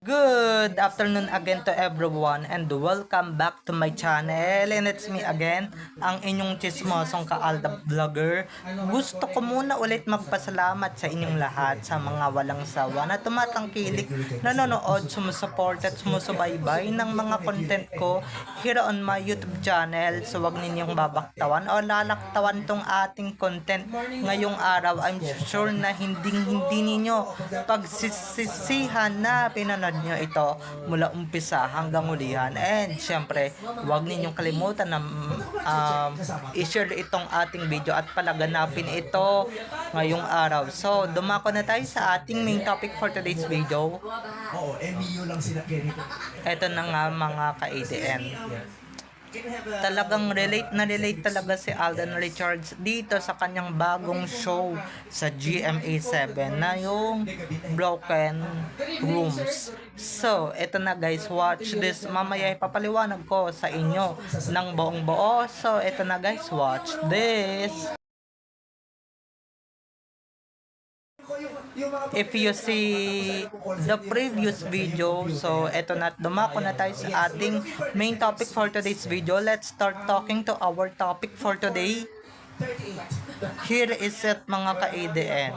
Good afternoon again to everyone and welcome back to my channel, and it's me again, ang inyong chismosong Kaalda Vlogger. Gusto ko muna ulit magpasalamat sa inyong lahat sa mga walang sawa na tumatangkilik, nanonood, sumusuport at sumusubaybay ng mga content ko here on my YouTube channel. So wag ninyong babaktawan o lalaktawan tong ating content ngayong araw. I'm sure na hindi ninyo pagsisisihan na pinanood nyo ito mula umpisa hanggang hulihan. And syempre, huwag ninyong kalimutan na i-share itong ating video at palaganapin ito ngayong araw. So, dumako na tayo sa ating main topic for today's video. Ito na nga mga ka-ADN. Talagang relate talaga si Alden Richards dito sa kanyang bagong show sa GMA7 na yung Broken Rooms. So, eto na guys, watch this. Mamaya ipapaliwanag ko sa inyo ng buong buo. So, eto na guys, watch this. If you see the previous video, so eto na, dumako na tayo sa ating main topic for today's video. Let's start talking to our topic for today. Here is it mga ka-ADN.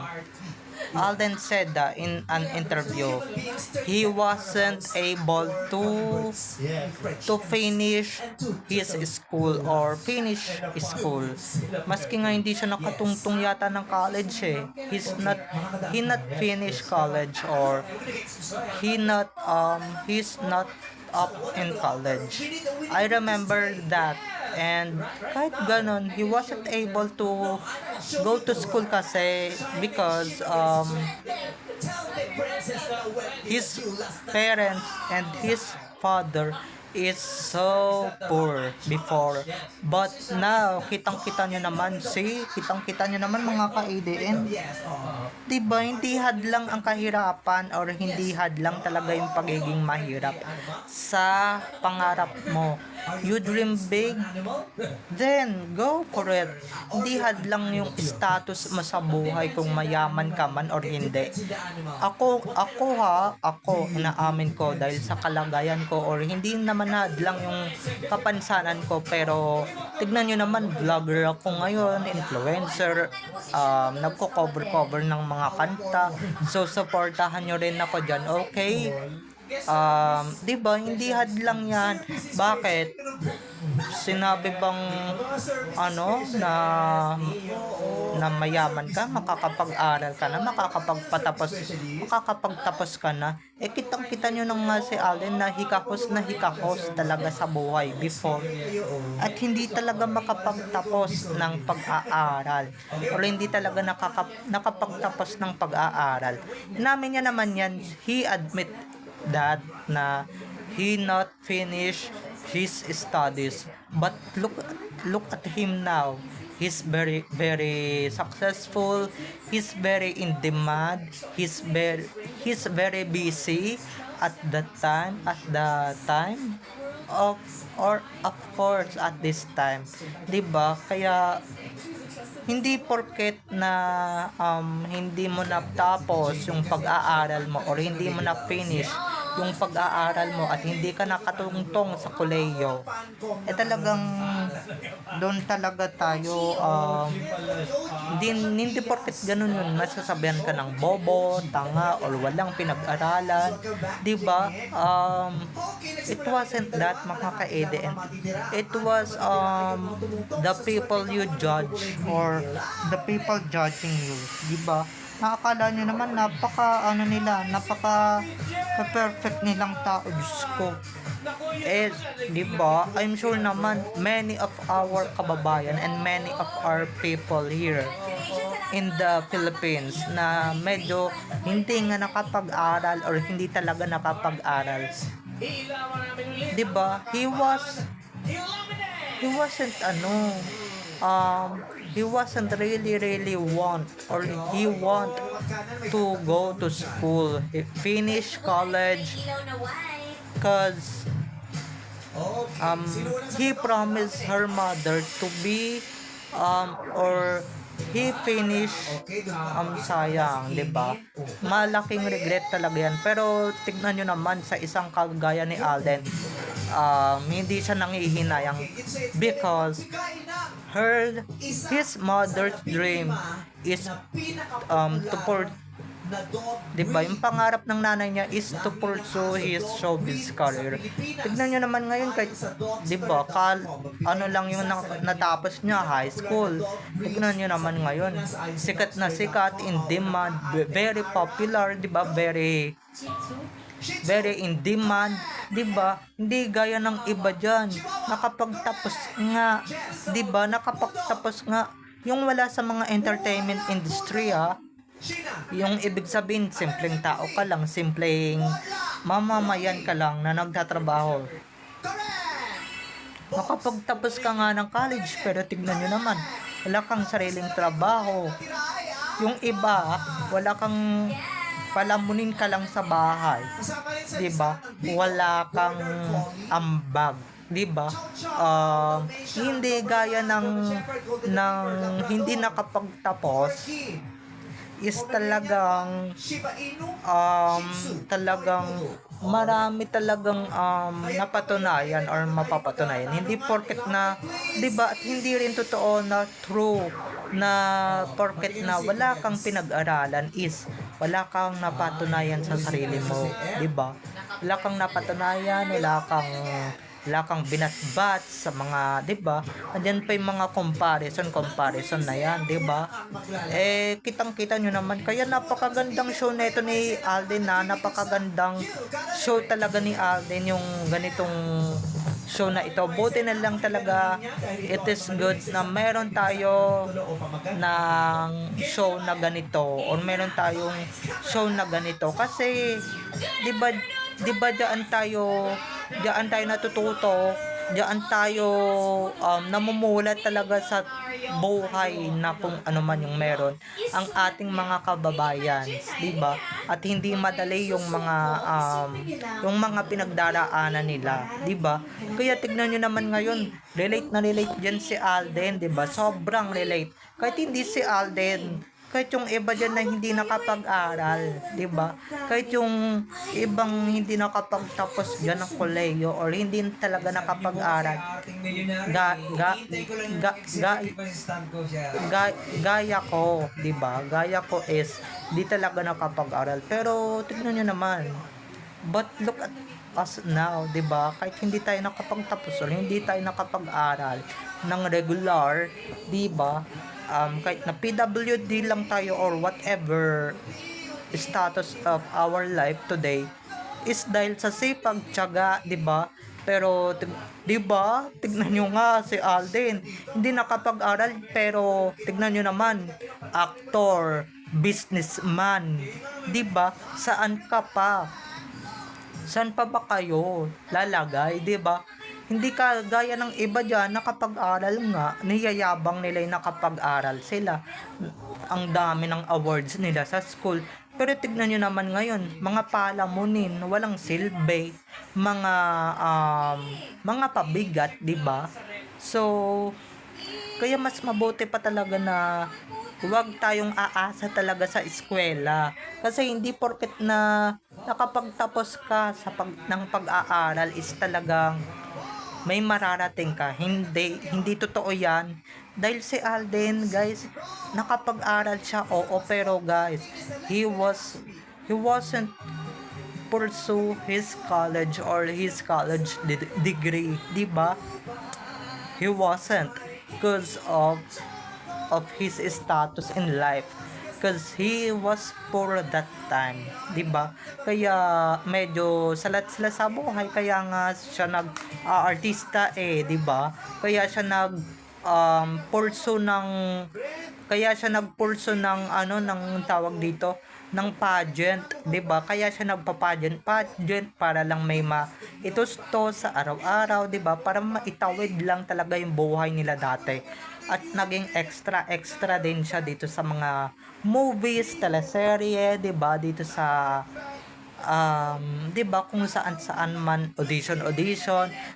Alden said that in an interview he wasn't able to finish his school or finish school. Maski nga hindi siya nakatungtong yata ng college he not finish college, or he's not up in college. I remember that. And kahit ganon, he wasn't able to go to school kasi because his parents and his father is so poor before, but now kitang-kita nyo naman mga ka-ADN, diba, hindi hadlang ang kahirapan or hindi hadlang talaga yung pagiging mahirap sa pangarap mo. You dream big, then go for it. Hindi hadlang yung status mo sa buhay kung mayaman ka man or hindi. Ako inaamin ko dahil sa kalagayan ko, or hindi naman hadlang yung kapansanan ko, pero tignan nyo naman, vlogger ako ngayon, influencer, nagko-cover ng mga kanta, so supportahan nyo rin ako dyan, okay? Diba, hindi hadlang yan. Bakit? Sinabi bang na mayaman ka, makakapag-aral ka na, makakapagtapos ka na? Kitang-kita nyo nang nga si Alden na hikahos talaga sa buhay before, at hindi talaga makapagtapos ng pag-aaral, or hindi talaga nakapagtapos ng pag-aaral. Namin niya naman yan, he admit that na he not finish his studies, but look at him now. He's very successful, he's very in demand, he's very busy at the time of course at this time, 'di ba? Kaya hindi porket na hindi mo natapos yung pag-aaral mo, or hindi mo na finish yung pag-aaral mo at hindi ka nakatungtong sa kolehiyo, talagang doon talaga tayo, hindi porket ganun yun masasabihan ka ng bobo, tanga, or walang pinag-aralan, di ba? It wasn't that mga ka-ADN. It was the people you judge, or the people judging you, di ba? Nakakala nyo naman napaka perfect nilang tao, Diyos ko. Di ba? I'm sure naman many of our kababayan and many of our people here in the Philippines na medyo hindi nga nakapag-aral, or hindi talaga nakapag-aral. Di ba? He wasn't really want, or he want to go to school, he finish college, cause he promised her mother to be or he finished, sayang, di ba? Malaking regret talaga yan. Pero tignan nyo naman sa isang kagaya ni Alden, hindi siya nangihinayang because his mother's dream is to pour, di ba, yung pangarap ng nanay niya is to pursue his showbiz career. Tignan nyo naman ngayon kahit, di ba, ano lang yung natapos niya, high school. Tignan nyo naman ngayon, sikat na sikat, in demand, very popular, di ba, very in demand, 'di ba? Hindi gaya ng iba diyan. Nakapagtapos nga, 'di ba? Nakapagtapos nga yung wala sa mga entertainment industry, yung ibig sabihin, simpleng tao ka lang, simpleng mamamayan ka lang na nagtatrabaho. Nakapagtapos ka nga ng college, pero tignan nyo naman, wala kang sariling trabaho. Yung iba, wala kang palamunin ka lang sa bahay, 'di ba? Wala kang ambag, 'di ba? Hindi gaya ng hindi nakapagtapos is talagang marami talagang napatunayan or mapapatunayan. Hindi porket na, 'di ba, at hindi rin totoo na true na porket na wala kang pinag-aralan is wala kang napatunayan sa sarili mo, 'di ba? Wala kang binatbat sa mga, 'di ba? Andiyan pa yung mga comparison na yan, 'di ba? Kitang-kita nyo naman, kaya napakagandang show nito ni Alden, napakagandang show talaga ni Alden yung ganitong show na ito. Buti na lang talaga, it is good na meron tayo ng show na ganito or meron tayong show na ganito kasi 'di ba diyan tayo natututo, diyan tayo namumulat talaga sa buhay na kung ano man yung meron ang ating mga kababayan, 'di ba? At hindi madali yung mga pinagdaraanan nila, 'di ba? Kaya tignan niyo naman ngayon, relate na relate diyan si Alden, 'di ba? Sobrang relate. Kahit hindi si Alden, kahit yung iba dyan na hindi nakapag-aral, 'di ba? Kahit yung ibang hindi nakapagtapos dyan ng kolehiyo or hindi talaga nakapag-aral, gaya ko, 'di ba? Gaya ko is di talaga nakapag-aral. Pero tignan niyo naman, but look at us now, 'di ba? Kahit hindi tayo nakapagtapos or hindi tayo nakapag-aral ng regular, 'di ba? Kahit na PWD lang tayo or whatever status of our life today is dahil sa sipag, tiyaga, 'di ba? Pero 'di ba? Tignan niyo nga si Alden, hindi nakapag-aral pero tignan niyo naman, actor, businessman, 'di ba? Saan ka pa? Saan pa ba kayo lalagay, 'di ba? Hindi ka gaya ng iba dyan, nakapag-aral nga, niyayabang nila yung nakapag-aral sila. Ang dami ng awards nila sa school. Pero tignan nyo naman ngayon, mga palamunin, walang silbi, mga pabigat, 'di ba? So, kaya mas mabuti pa talaga na huwag tayong aasa talaga sa eskwela. Kasi hindi porket na nakapagtapos ka ng pag-aaral is talagang may mararating ka. Hindi totoo yan. Dahil si Alden, guys, nakapag-aral siya, oo, pero guys, he wasn't pursue his college or his college degree, 'di ba? He wasn't because of his status in life, because he was poor that time, 'di ba? Kaya medyo salat sila sa buhay, kaya nga siya artista 'di ba? Kaya siya pursue ng ng tawag dito ng pageant, 'di ba? Kaya siya pageant para lang may itusto sa araw-araw, 'di ba? Para maitawid lang talaga yung buhay nila dati. At naging extra din siya dito sa mga movies, teleserye, 'di ba? Dito sa 'di ba, kung saan-saan man audition,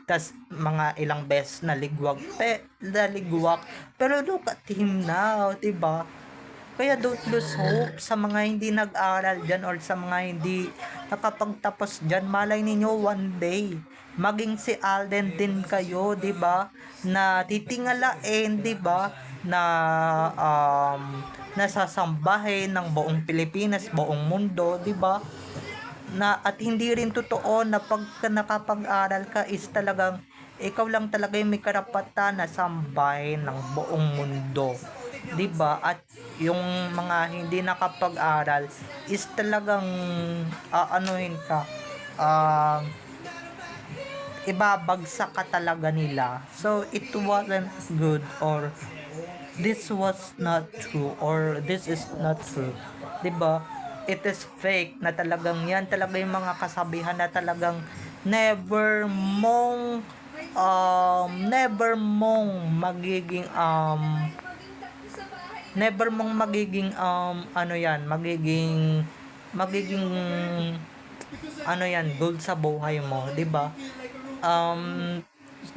tas mga ilang beses naligwak, pero look at him now, 'di ba? Kaya don't lose hope sa mga hindi nag-aral dyan or sa mga hindi nakapagtapos dyan. Malay ninyo one day, maging si Alden din kayo, di ba? Na titingalain, di ba? Na nasasambahin ng buong Pilipinas, buong mundo, di ba? Na at hindi rin totoo na pagka nakapag-aral ka is talagang ikaw lang talaga yung may karapatan na sambahin ng buong mundo, 'di ba? At yung mga hindi nakapag-aral is talagang aanuhin ka, uh, ibabagsak ka talaga nila. So it wasn't good, or this was not true, or this is not true, 'di ba? It is fake na talagang yan talaga yung mga kasabihan na talagang never mong never mong magiging ano yan, magiging ano yan, gold sa buhay mo, 'di ba? um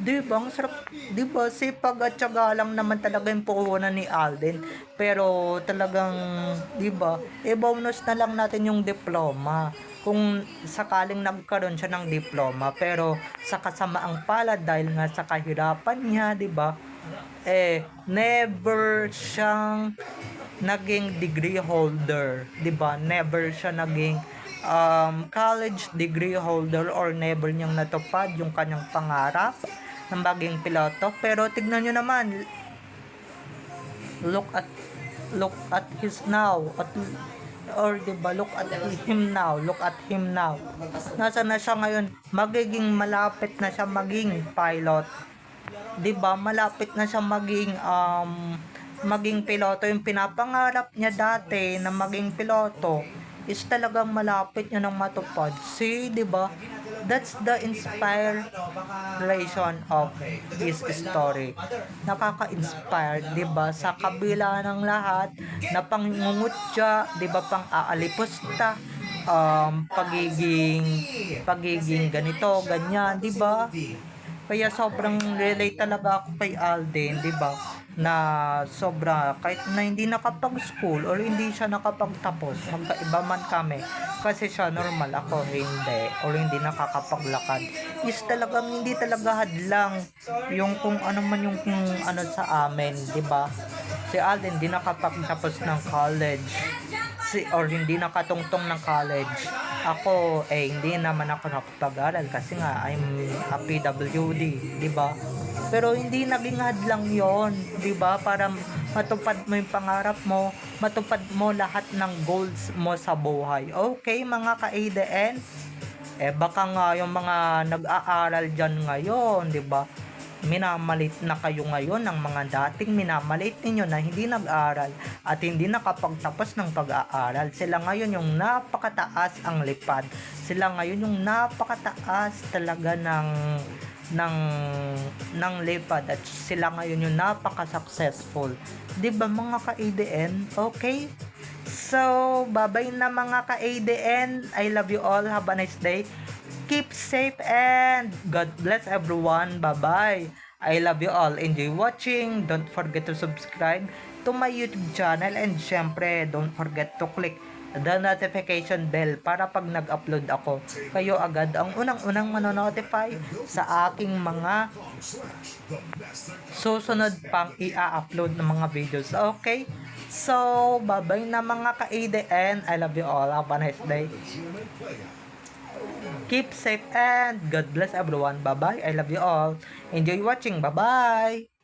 'Di ba, ang sarap, 'di ba, sipag at tiyaga lang naman talaga yung puhunan ni Alden, pero talagang, 'di ba, i-bonus na lang natin yung diploma kung sakaling nagkaroon siya ng diploma, pero sa kasamaang palad dahil nga sa kahirapan niya, 'di ba, never siyang naging degree holder, 'di ba? Never siya naging college degree holder, or never niyang natupad yung kanyang pangarap ng maging piloto. Pero tignan niyo naman, look at his now, or 'di ba, look at him now. Nasaan na siya ngayon? Magiging malapit na siya maging pilot. 'Di ba? Malapit na siya maging piloto. Yung pinapangarap niya dati na maging piloto is talagang malapit niya nang matupad. See, 'di ba? That's the inspiration of his story. Nakaka-inspire, 'di ba? Sa kabila ng lahat na pangungutya, 'di ba, pang-aalipusta, pagiging ganito, ganyan, 'di ba? Kaya sobrang relate talaga ako kay Alden, 'di ba? Na sobra, kahit na hindi nakapag-school or hindi siya nakapagtapos, magkaiba man kami. Kasi siya normal, ako hindi, or hindi nakakapaglakad. Is talagang hindi talaga hadlang yung kung ano man yung ano sa amin, 'di ba? Si Alden hindi nakapagtapos ng college. Or hindi nakatungtong ng college. Ako, hindi naman ako nakapag-aral kasi nga I'm a PWD, 'di ba? Pero hindi naging hadlang 'yon, 'di ba? Para matupad mo yung pangarap mo, matupad mo lahat ng goals mo sa buhay. Okay, mga ka-ADN, baka nga yung mga nag-aaral diyan ngayon, 'di ba? Minamalit na kayo ngayon ng mga dating minamalit ninyo na hindi nag-aral at hindi nakapagtapos ng pag-aaral. Sila ngayon yung napakataas ang lipad. Sila ngayon yung napakataas talaga ng lipad, at sila ngayon yung napaka-successful. 'Di ba, mga ka-ADN? Okay? So, bye-bye na mga ka-ADN. I love you all. Have a nice day. Keep safe and God bless everyone. Bye-bye. I love you all. Enjoy watching. Don't forget to subscribe to my YouTube channel, and syempre, don't forget to click the notification bell para pag nag-upload ako, kayo agad ang unang-unang manonotify sa aking mga susunod pang i-upload ng mga videos. Okay? So, bye-bye na mga ka-ADN. I love you all. Have a nice day. Keep safe and God bless everyone. Bye-bye. I love you all. Enjoy watching. Bye-bye.